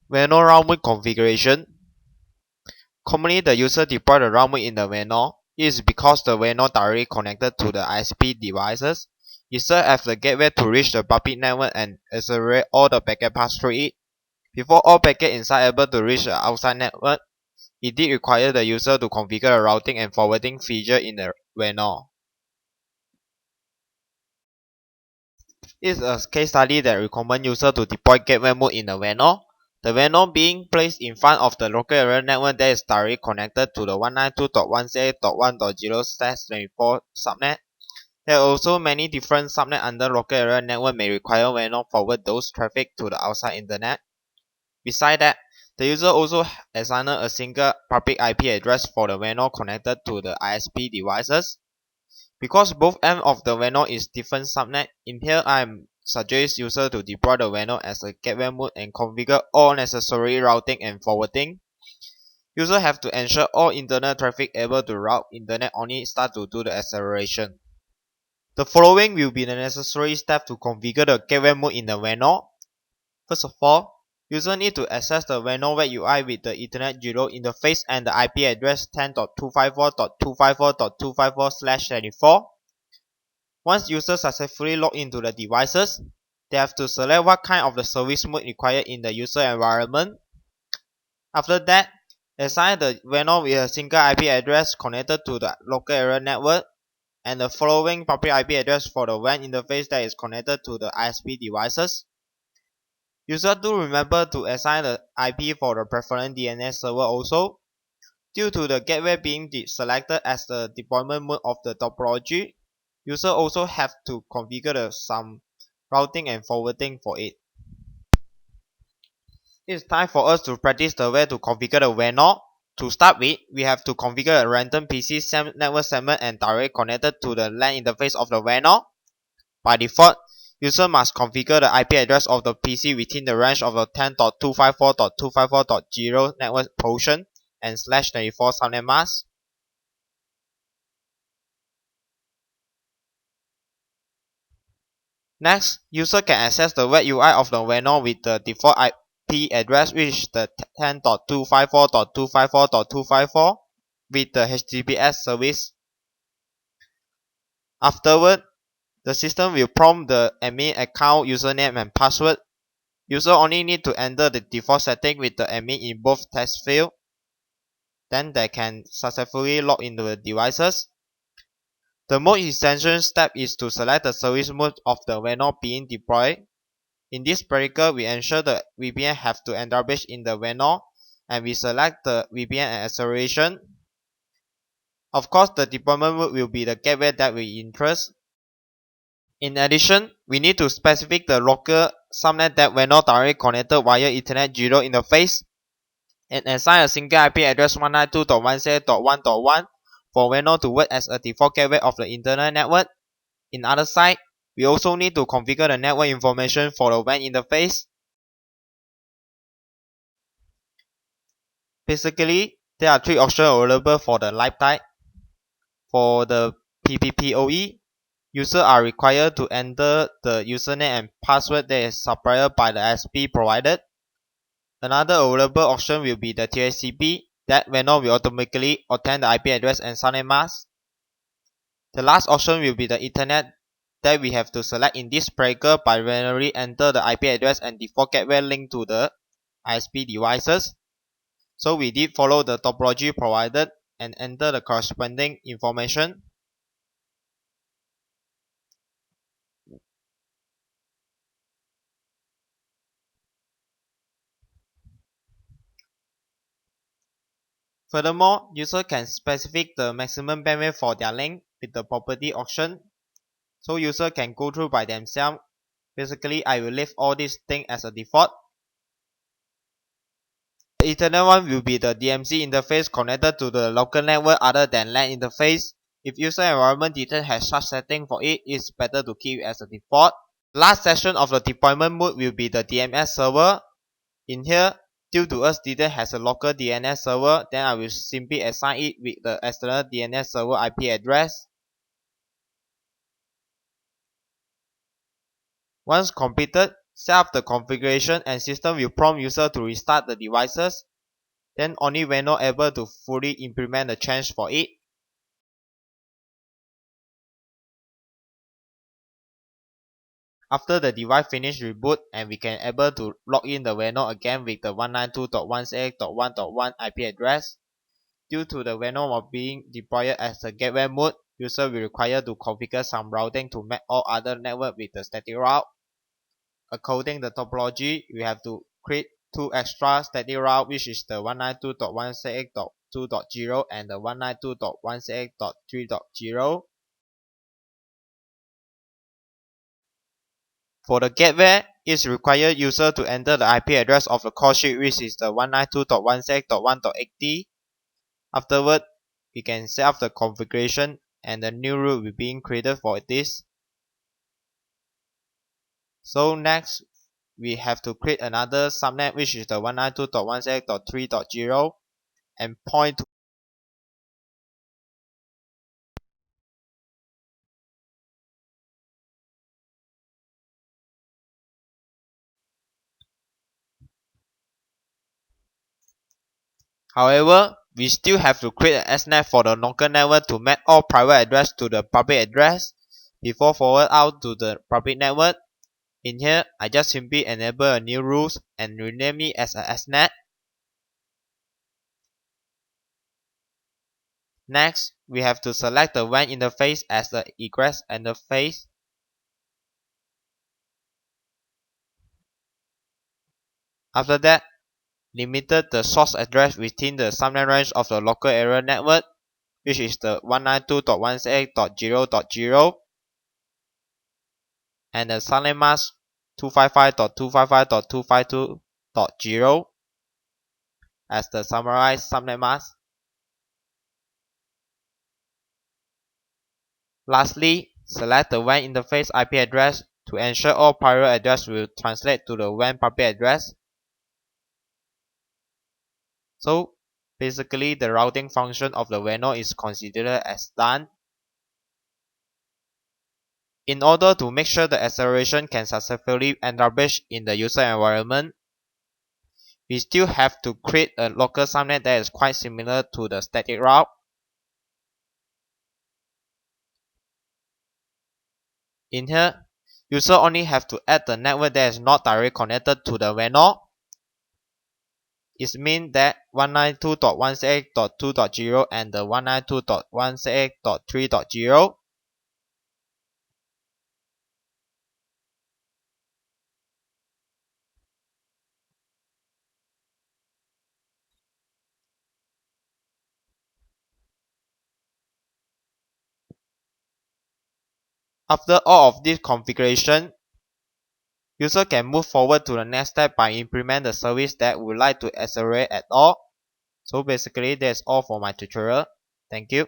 WANO round moon configuration. Commonly, the user deploy the round moon in the WANO. It is because the WANO directly connected to the ISP devices. It serves as the gateway to reach the public network and accelerate all the packet pass through it. Before all packets inside able to reach the outside network, it did require the user to configure the routing and forwarding feature in the WANO. This is a case study that recommends users to deploy gateway mode in the WANO. The WANO being placed in front of the local area network that is directly connected to the 192.168.1.0/24 subnet. There are also many different subnets under local area network may require WANO forward those traffic to the outside internet. Besides that, the user also assigns a single public IP address for the WANO connected to the ISP devices. Because both ends of the WANO is different subnet, in here I suggest user to deploy the WANO as a gateway mode and configure all necessary routing and forwarding. User have to ensure all internet traffic able to route internet only start to do the acceleration. The following will be the necessary steps to configure the gateway mode in the WANO. First of all, user need to access the WANO web UI with the Ethernet 0 interface and the IP address 10.254.254.254/24. Once users successfully log into the devices, they have to select what kind of the service mode required in the user environment. After that, assign the WANO with a single IP address connected to the local area network and the following public IP address for the WAN interface that is connected to the ISP devices. User do remember to assign the IP for the preferred DNS server also. Due to the gateway being selected as the deployment mode of the topology, user also have to configure some routing and forwarding for it. It's time for us to practice the way to configure the WANO. To start with, we have to configure a random PC network segment and directly connected to the LAN interface of the WANO. By default, user must configure the IP address of the PC within the range of the 10.254.254.0 network portion and /24 subnet mask. Next, user can access the web UI of the WANO with the default IP address, which is the 10.254.254.254 with the HTTPS service. Afterward, the system will prompt the admin account username and password. User only need to enter the default setting with the admin in both text field. Then they can successfully log into the devices. The most essential step is to select the service mode of the WANO being deployed. In this practical, we ensure the VPN have to establish in the WANO and we select the VPN and acceleration. Of course, the deployment mode will be the gateway that we interest. In addition, we need to specify the local subnet that WANO directly connected via Ethernet 0 interface and assign a single IP address 192.168.1.1 for WANO to work as a default gateway of the internal network. In other side, we also need to configure the network information for the WAN interface. Basically, there are three options available for the live type. For the PPPoE, users are required to enter the username and password that is supplied by the ISP provided. Another available option will be the TCP, that WANO will automatically obtain the IP address and subnet mask. The last option will be the Ethernet, that we have to select in this practical by manually enter the IP address and default gateway link to the ISP devices. So we did follow the topology provided and enter the corresponding information. Furthermore, user can specify the maximum bandwidth for their link with the property option. So user can go through by themselves. Basically, I will leave all these things as a default. The Ethernet one will be the DMZ interface connected to the local network other than LAN interface. If user environment didn't have such setting for it, it's better to keep it as a default. Last section of the deployment mode will be the DNS server. In here, due to us didn't have a local DNS server, then I will simply assign it with the external DNS server IP address. Once completed, Set up the configuration and system will prompt user to restart the devices. Then only WANO able to fully implement the change for it. After the device finish reboot and we can able to log in the WANO again with the 192.168.1.1 IP address. Due to the WANO of being deployed as a gateway mode, user will require to configure some routing to map all other network with the static route. According to the topology, we have to create two extra static route, which is the 192.168.2.0 and the 192.168.3.0. For the gateway, it requires user to enter the IP address of the call sheet, which is the 192.168.1.80. Afterward, we can set up the configuration and the new route will be created for this. So next, we have to create another subnet, which is the 192.168.3.0 and point to. However, we still have to create an SNAP for the local network to map all private address to the public address before forward out to the public network. In here, I just simply enable a new rules and rename it as a SNAP. Next, we have to select the WAN interface as the egress interface. After that, limited the source address within the subnet range of the local area network, which is the 192.168.0.0 and the subnet mask 255.255.252.0 as the summarized subnet mask. Lastly, select the WAN interface IP address to ensure all private address will translate to the WAN public address. So basically, the routing function of the WANO is considered as done. In order to make sure the acceleration can successfully establish in the user environment, we still have to create a local subnet that is quite similar to the static route. In here, user only have to add the network that is not directly connected to the WANO. It means that 192.168.2.0 and the 192.168.3.0. After all of this configuration, user can move forward to the next step by implement the service that would like to accelerate at all. So basically that's all for my tutorial. Thank you.